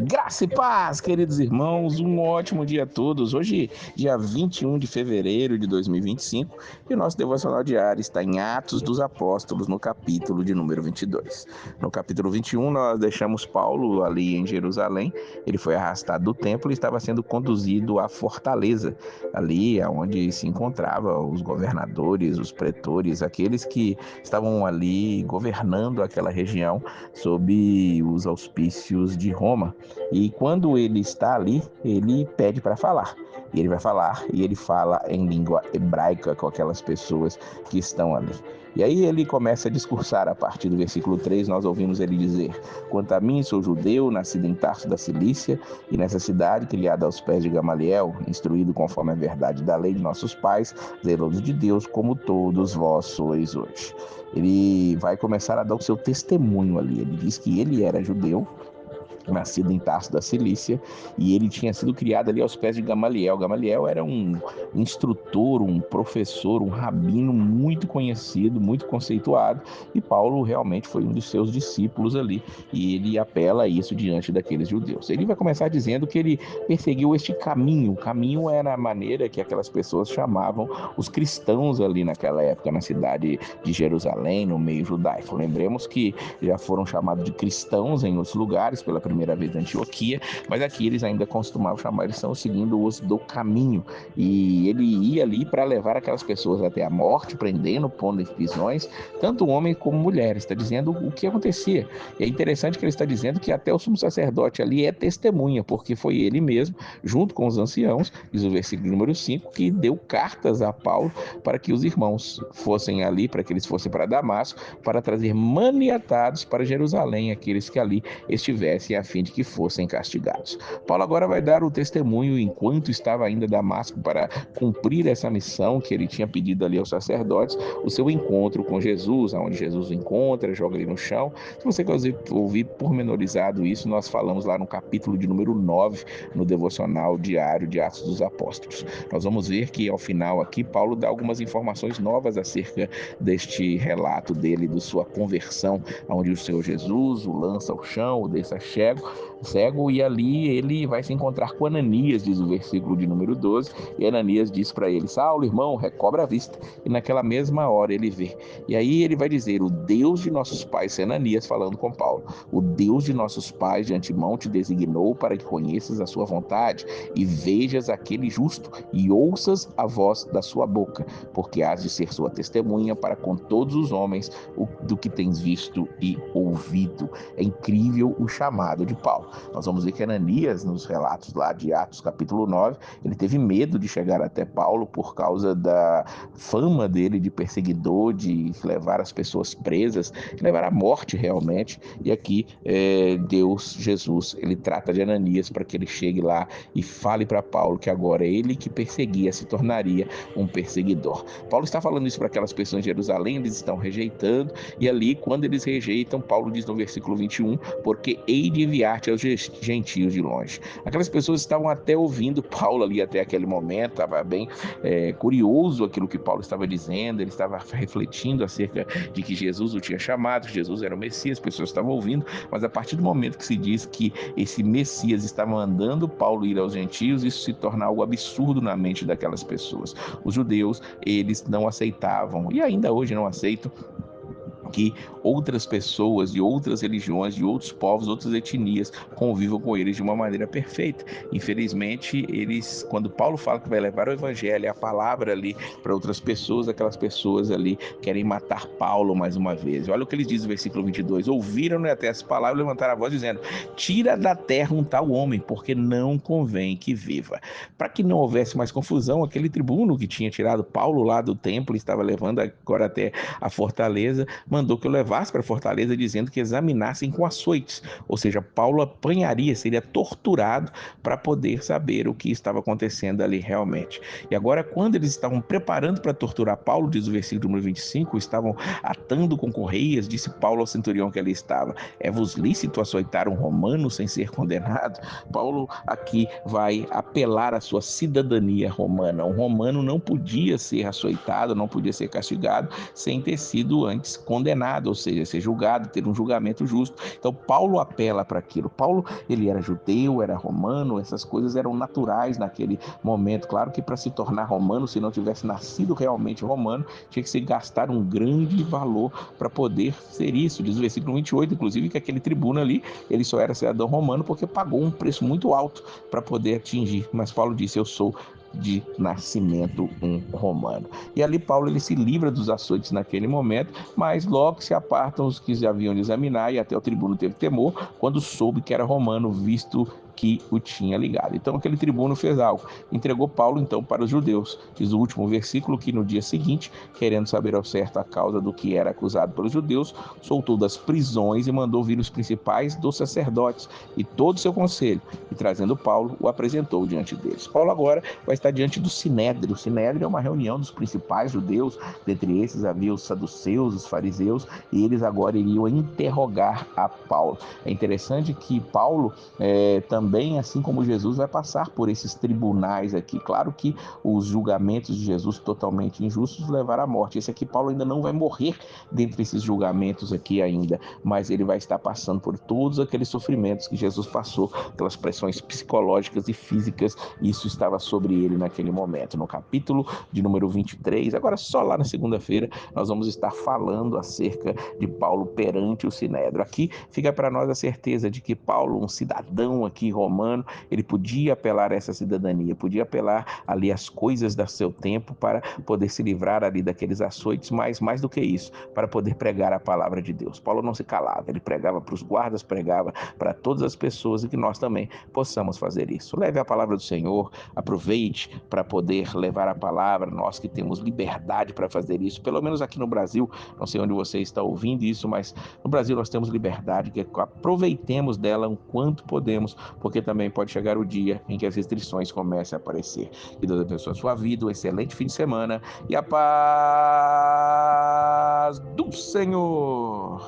Graça e paz, queridos irmãos, um ótimo dia a todos. Hoje, dia 21 de fevereiro de 2025, e o nosso devocional diário está em Atos dos Apóstolos, no capítulo de número 22. No capítulo 21, nós deixamos Paulo ali em Jerusalém. Ele foi arrastado do templo e estava sendo conduzido à fortaleza, ali onde se encontravam os governadores, os pretores, aqueles que estavam ali governando aquela região sob os auspícios de Roma. E quando ele está ali, ele pede para falar. E ele vai falar, e ele fala em língua hebraica com aquelas pessoas que estão ali. E aí ele começa a discursar a partir do versículo 3, nós ouvimos ele dizer: quanto a mim, sou judeu, nascido em Tarso da Cilícia, e nessa cidade, criada aos pés de Gamaliel, instruído conforme a verdade da lei de nossos pais, zeloso de Deus, como todos vós sois hoje. Ele vai começar a dar o seu testemunho ali. Ele diz que ele era judeu, nascido em Tarso da Cilícia, e ele tinha sido criado ali aos pés de Gamaliel. Gamaliel era um instrutor, um professor, um rabino muito conhecido, muito conceituado, e Paulo realmente foi um dos seus discípulos ali, e ele apela a isso diante daqueles judeus. Ele vai começar dizendo que ele perseguiu este caminho. O caminho era a maneira que aquelas pessoas chamavam os cristãos ali naquela época, na cidade de Jerusalém, no meio judaico. Lembremos que já foram chamados de cristãos em outros lugares, pela primeira vez na Antioquia, mas aqui eles ainda costumavam chamar, eles estão seguindo os do caminho, e ele ia ali para levar aquelas pessoas até a morte, prendendo, pondo em prisões, tanto homens como mulheres. Está dizendo o que acontecia. E é interessante que ele está dizendo que até o sumo sacerdote ali é testemunha, porque foi ele mesmo, junto com os anciãos, diz o versículo número 5, que deu cartas a Paulo para que os irmãos fossem ali, para que eles fossem para Damasco, para trazer maniatados para Jerusalém aqueles que ali estivessem, a fim de que fossem castigados. Paulo agora vai dar o testemunho enquanto estava ainda em Damasco para cumprir essa missão que ele tinha pedido ali aos sacerdotes, o seu encontro com Jesus, onde Jesus o encontra, joga ele no chão. Se você quiser ouvir pormenorizado isso, nós falamos lá no capítulo de número 9, no devocional diário de Atos dos Apóstolos. Nós vamos ver que ao final aqui, Paulo dá algumas informações novas acerca deste relato dele, de sua conversão, onde o Senhor Jesus o lança ao chão, o deixa cego, e ali ele vai se encontrar com Ananias, diz o versículo de número 12, e Ananias diz para ele: Saulo, irmão, recobra a vista. E naquela mesma hora ele vê. E aí ele vai dizer: o Deus de nossos pais, Ananias falando com Paulo, o Deus de nossos pais de antemão te designou para que conheças a sua vontade e vejas aquele justo e ouças a voz da sua boca, porque hás de ser sua testemunha para com todos os homens do que tens visto e ouvido. É incrível o chamado de Paulo. Nós vamos ver que Ananias, nos relatos lá de Atos capítulo 9, ele teve medo de chegar até Paulo por causa da fama dele de perseguidor, de levar as pessoas presas, de levar à morte realmente. E aqui Deus, Jesus, ele trata de Ananias para que ele chegue lá e fale para Paulo que agora ele que perseguia se tornaria um perseguidor. Paulo está falando isso para aquelas pessoas em Jerusalém, eles estão rejeitando, e ali quando eles rejeitam, Paulo diz no versículo 21, porque hei de enviar-te aos gentios de longe. Aquelas pessoas estavam até ouvindo Paulo ali até aquele momento, estava bem curioso aquilo que Paulo estava dizendo, ele estava refletindo acerca de que Jesus o tinha chamado, que Jesus era o Messias, as pessoas estavam ouvindo, mas a partir do momento que se diz que esse Messias estava mandando Paulo ir aos gentios, isso se torna algo absurdo na mente daquelas pessoas. Os judeus, eles não aceitavam, e ainda hoje não aceitam, que outras pessoas de outras religiões, de outros povos, outras etnias convivam com eles de uma maneira perfeita. Infelizmente, eles, quando Paulo fala que vai levar o evangelho, a palavra ali para outras pessoas, aquelas pessoas ali querem matar Paulo mais uma vez. Olha o que eles dizem no versículo 22, ouviram-ne até as palavras, levantaram a voz dizendo: tira da terra um tal homem, porque não convém que viva. Para que não houvesse mais confusão, aquele tribuno que tinha tirado Paulo lá do templo e estava levando agora até a fortaleza, mandou que eu levasse para a fortaleza, dizendo que examinassem com açoites, ou seja, Paulo apanharia, seria torturado para poder saber o que estava acontecendo ali realmente. E agora, quando eles estavam preparando para torturar Paulo, diz o versículo número 25, estavam atando com correias, disse Paulo ao centurião que ali estava: é-vos lícito açoitar um romano sem ser condenado? Paulo aqui vai apelar à sua cidadania romana. Um romano não podia ser açoitado, não podia ser castigado sem ter sido antes condenado. condenado, ou seja, ser julgado, ter um julgamento justo. Então Paulo apela para aquilo. Paulo, ele era judeu, era romano, essas coisas eram naturais naquele momento. Claro que para se tornar romano, se não tivesse nascido realmente romano, tinha que se gastar um grande valor para poder ser isso. Diz o versículo 28, inclusive, que aquele tribuno ali, ele só era cidadão romano porque pagou um preço muito alto para poder atingir. Mas Paulo disse: eu sou de nascimento um romano. E ali Paulo, ele se livra dos açoites naquele momento, mas logo se apartam os que haviam de examinar, e até o tribuno teve temor quando soube que era romano, visto que o tinha ligado. Então aquele tribuno fez algo, entregou Paulo então para os judeus. Diz o último versículo que no dia seguinte, querendo saber ao certo a causa do que era acusado pelos judeus, soltou das prisões e mandou vir os principais dos sacerdotes e todo o seu conselho, e trazendo Paulo, o apresentou diante deles. Paulo agora vai estar diante do Sinédrio. O Sinédrio é uma reunião dos principais judeus, dentre esses havia os saduceus, os fariseus, e eles agora iriam interrogar a Paulo. É interessante que Paulo também, assim como Jesus, vai passar por esses tribunais aqui. Claro que os julgamentos de Jesus totalmente injustos levaram à morte. Esse aqui, Paulo ainda não vai morrer dentre esses julgamentos aqui ainda, mas ele vai estar passando por todos aqueles sofrimentos que Jesus passou, pelas pressões psicológicas e físicas, e isso estava sobre ele naquele momento. No capítulo de número 23, agora só lá na segunda-feira, nós vamos estar falando acerca de Paulo perante o Sinédrio. Aqui fica para nós a certeza de que Paulo, um cidadão aqui romano, ele podia apelar a essa cidadania, podia apelar ali às coisas do seu tempo para poder se livrar ali daqueles açoites, mas mais do que isso, para poder pregar a palavra de Deus. Paulo não se calava, ele pregava para os guardas, pregava para todas as pessoas, e que nós também possamos fazer isso. Leve a palavra do Senhor, aproveite para poder levar a palavra, nós que temos liberdade para fazer isso, pelo menos aqui no Brasil, não sei onde você está ouvindo isso, mas no Brasil nós temos liberdade, que aproveitemos dela o quanto podemos, porque também pode chegar o dia em que as restrições comecem a aparecer. Que Deus abençoe a sua vida, um excelente fim de semana e a paz do Senhor.